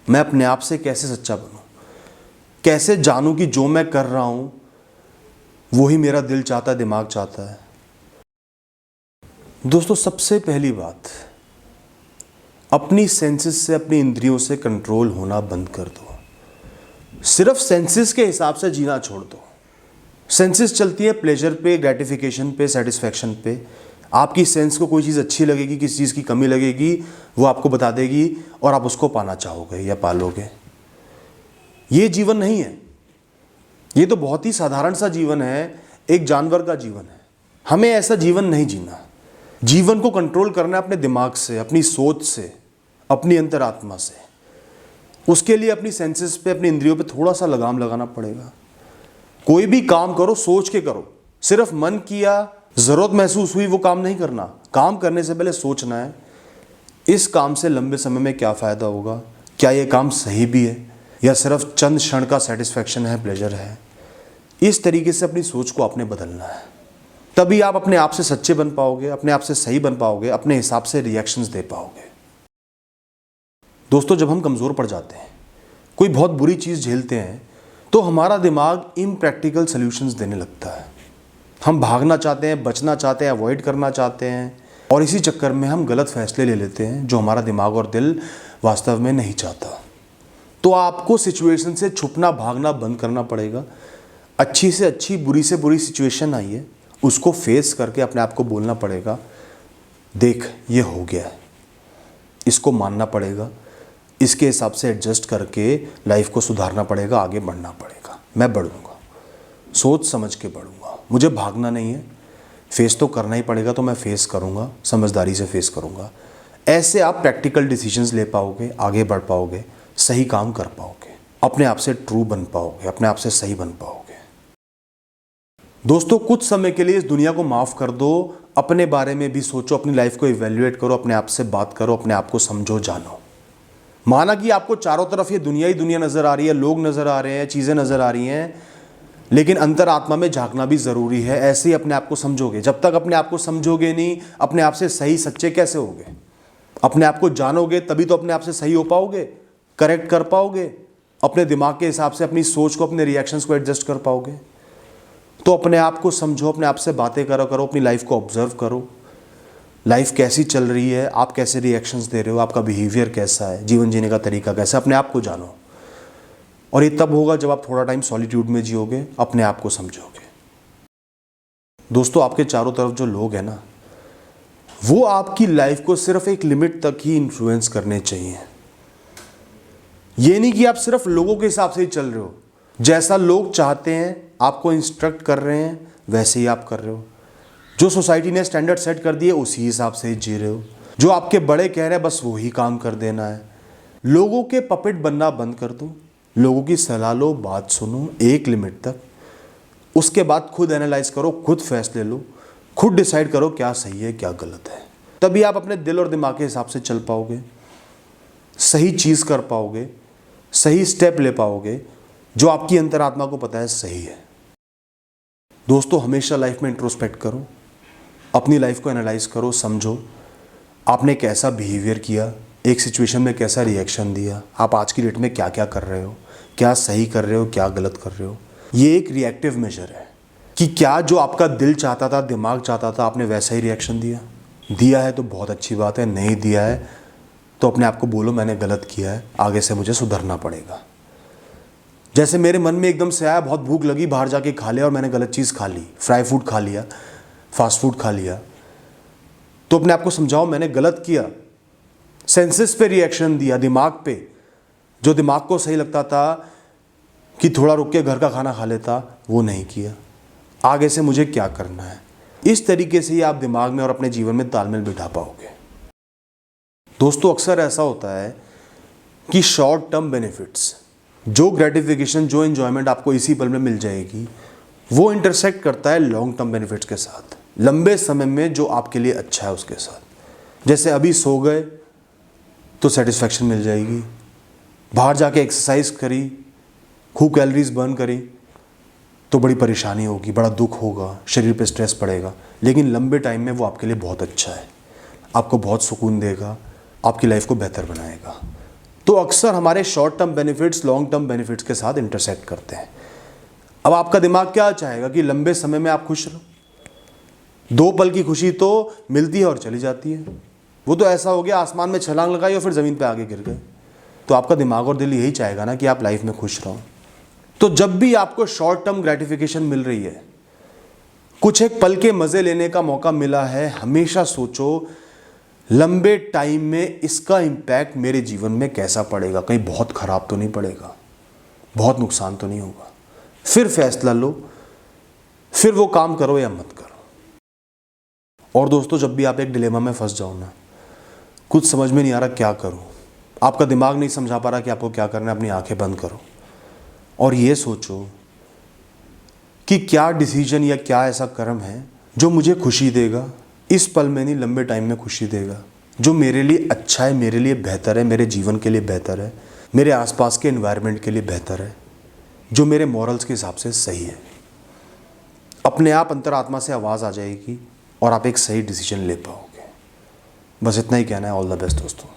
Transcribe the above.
मैं अपने आप से कैसे सच्चा बनूं, कैसे जानूं कि जो मैं कर रहा हूं वो ही मेरा दिल चाहता है, दिमाग चाहता है। दोस्तों, सबसे पहली बात, अपनी सेंसेस से, अपनी इंद्रियों से कंट्रोल होना बंद कर दो। सिर्फ सेंसेस के हिसाब से जीना छोड़ दो। सेंसेस चलती है प्लेजर पे, ग्रेटिफिकेशन पे, सेटिस्फैक्शन पे। आपकी सेंस को कोई चीज़ अच्छी लगेगी, किसी चीज़ की कमी लगेगी, वो आपको बता देगी और आप उसको पाना चाहोगे या पालोगे। ये जीवन नहीं है। ये तो बहुत ही साधारण सा जीवन है, एक जानवर का जीवन है। हमें ऐसा जीवन नहीं जीना। जीवन को कंट्रोल करना है अपने दिमाग से, अपनी सोच से, अपनी अंतरात्मा से। उसके लिए अपनी सेंसेस पे, अपनी इंद्रियों पे थोड़ा सा लगाम लगाना पड़ेगा। कोई भी काम करो सोच के करो। सिर्फ मन किया, जरूरत महसूस हुई, वो काम नहीं करना। काम करने से पहले सोचना है, इस काम से लंबे समय में क्या फायदा होगा, क्या ये काम सही भी है या सिर्फ चंद क्षण का सेटिस्फैक्शन है, प्लेजर है। इस तरीके से अपनी सोच को आपने बदलना है। तभी आप अपने आप से सच्चे बन पाओगे, अपने आप से सही बन पाओगे, अपने हिसाब से रिएक्शंस दे पाओगे। दोस्तों, जब हम कमज़ोर पड़ जाते हैं, कोई बहुत बुरी चीज़ झेलते हैं, तो हमारा दिमाग इम्प्रैक्टिकल सॉल्यूशंस देने लगता है। हम भागना चाहते हैं, बचना चाहते हैं, अवॉइड करना चाहते हैं, और इसी चक्कर में हम गलत फैसले ले लेते हैं जो हमारा दिमाग और दिल वास्तव में नहीं चाहता। तो आपको सिचुएशन से छुपना, भागना बंद करना पड़ेगा। अच्छी से अच्छी, बुरी से बुरी सिचुएशन आई है, उसको फेस करके अपने आप को बोलना पड़ेगा, देख ये हो गया है, इसको मानना पड़ेगा, इसके हिसाब से एडजस्ट करके लाइफ को सुधारना पड़ेगा, आगे बढ़ना पड़ेगा। मैं बढ़ूँगा, सोच समझ के बढ़ूँगा, मुझे भागना नहीं है, फेस तो करना ही पड़ेगा, तो मैं फेस करूँगा, समझदारी से फेस करूँगा। ऐसे आप प्रैक्टिकल डिसीजंस ले पाओगे, आगे बढ़ पाओगे, सही काम कर पाओगे, अपने आप से ट्रू बन पाओगे, अपने आप से सही बन पाओगे। दोस्तों, कुछ समय के लिए इस दुनिया को माफ़ कर दो, अपने बारे में भी सोचो, अपनी लाइफ को इवैल्यूएट करो, अपने आप से बात करो, अपने आप को समझो, जानो। माना कि आपको चारों तरफ ये दुनिया ही दुनिया नज़र आ रही है, लोग नज़र आ रहे हैं, चीज़ें नज़र आ रही हैं, लेकिन अंतरात्मा में झांकना भी ज़रूरी है। ऐसे ही अपने आप को समझोगे। जब तक अपने आप को समझोगे नहीं, अपने आप से सही सच्चे कैसे होगे? अपने आप को जानोगे तभी तो अपने आप से सही हो पाओगे, करेक्ट कर पाओगे, अपने दिमाग के हिसाब से अपनी सोच को, अपने रिएक्शंस को एडजस्ट कर पाओगे। तो अपने आप को समझो, अपने आप से बातें करो, अपनी लाइफ को ऑब्जर्व करो। लाइफ कैसी चल रही है, आप कैसे रिएक्शंस दे रहे हो, आपका बिहेवियर कैसा है, जीवन जीने का तरीका कैसा है, अपने आप को जानो। और ये तब होगा जब आप थोड़ा टाइम सॉलिट्यूड में जियोगे, अपने आप को समझोगे। दोस्तों, आपके चारों तरफ जो लोग हैं ना, वो आपकी लाइफ को सिर्फ एक लिमिट तक ही इन्फ्लुएंस करने चाहिए। ये नहीं कि आप सिर्फ लोगों के हिसाब से ही चल रहे हो, जैसा लोग चाहते हैं, आपको इंस्ट्रक्ट कर रहे हैं, वैसे ही आप कर रहे हो। जो सोसाइटी ने स्टैंडर्ड सेट कर दिए उसी हिसाब से ही जी रहे हो। जो आपके बड़े कह रहे हैं बस वही काम कर देना है। लोगों के पपेट बनना बंद कर दो, लोगों की सलाह लो, बात सुनो एक लिमिट तक। उसके बाद खुद एनालाइज करो, खुद फैसले लो, खुद डिसाइड करो क्या सही है क्या गलत है। तभी आप अपने दिल और दिमाग के हिसाब से चल पाओगे, सही चीज़ कर पाओगे, सही स्टेप ले पाओगे, जो आपकी अंतरात्मा को पता है सही है। दोस्तों, हमेशा लाइफ में इंट्रोस्पेक्ट करो, अपनी लाइफ को एनालाइज करो, समझो आपने कैसा बिहेवियर किया, एक सिचुएशन में कैसा रिएक्शन दिया, आप आज की डेट में क्या क्या कर रहे हो, क्या सही कर रहे हो, क्या गलत कर रहे हो। ये एक रिएक्टिव मेजर है कि क्या जो आपका दिल चाहता था, दिमाग चाहता था, आपने वैसा ही रिएक्शन दिया है तो बहुत अच्छी बात है, नहीं दिया है तो अपने आप को बोलो मैंने गलत किया है, आगे से मुझे सुधरना पड़ेगा। जैसे मेरे मन में एकदम से आया, बहुत भूख लगी, बाहर जाके खा लिया और मैंने गलत चीज़ खा ली, फ्राई फूड खा लिया, फास्ट फूड खा लिया, तो अपने आप को समझाओ मैंने गलत किया। सेंसेस पे रिएक्शन दिया, दिमाग पे, जो दिमाग को सही लगता था कि थोड़ा रुक के घर का खाना खा लेता, वो नहीं किया, आगे से मुझे क्या करना है। इस तरीके से ही आप दिमाग में और अपने जीवन में तालमेल बिठा पाओगे। दोस्तों, अक्सर ऐसा होता है कि शॉर्ट टर्म बेनिफिट्स, जो ग्रेटिफिकेशन, जो एंजॉयमेंट आपको इसी पल में मिल जाएगी, वो इंटरसेक्ट करता है लॉन्ग टर्म बेनिफिट्स के साथ, लंबे समय में जो आपके लिए अच्छा है उसके साथ। जैसे अभी सो गए तो सेटिस्फैक्शन मिल जाएगी, बाहर जाके एक्सरसाइज करी, खूब कैलोरीज बर्न करी तो बड़ी परेशानी होगी, बड़ा दुख होगा, शरीर पे स्ट्रेस पड़ेगा, लेकिन लंबे टाइम में वो आपके लिए बहुत अच्छा है, आपको बहुत सुकून देगा, आपकी लाइफ को बेहतर बनाएगा। तो अक्सर हमारे short term benefits long term benefits के साथ इंटरसेक्ट करते हैं। अब आपका दिमाग क्या चाहेगा कि लंबे समय में आप खुश रहो। 2 पल की खुशी तो मिलती है और चली जाती है। वो तो ऐसा हो गया आसमान में छलांग लगाई और फिर ज़मीन पे आगे गिर गए। तो आपका दिमाग और दिल यही चाहेगा ना कि आप लाइफ में खुश रहो। तो जब भी आपको शॉर्ट टर्म ग्रेटिफिकेशन मिल रही है, कुछ एक पल के मज़े लेने का मौका मिला है, हमेशा सोचो लंबे टाइम में इसका इम्पैक्ट मेरे जीवन में कैसा पड़ेगा। कहीं बहुत ख़राब तो नहीं पड़ेगा, बहुत नुकसान तो नहीं होगा। फिर फैसला लो, फिर वो काम करो या मत करो। और दोस्तों, जब भी आप एक डिलेमा में फंस जाओ ना, कुछ समझ में नहीं आ रहा क्या करूं, आपका दिमाग नहीं समझा पा रहा कि आपको क्या करना है, अपनी आंखें बंद करो और ये सोचो कि क्या डिसीजन या क्या ऐसा कर्म है जो मुझे खुशी देगा, इस पल में नहीं लंबे टाइम में खुशी देगा, जो मेरे लिए अच्छा है, मेरे लिए बेहतर है, मेरे जीवन के लिए बेहतर है, मेरे आसपास के एनवायरनमेंट के लिए बेहतर है, जो मेरे मॉरल्स के हिसाब से सही है। अपने आप अंतरात्मा से आवाज़ आ जाएगी और आप एक सही डिसीजन ले पाओगे। बस इतना ही कहना है। ऑल द बेस्ट दोस्तों।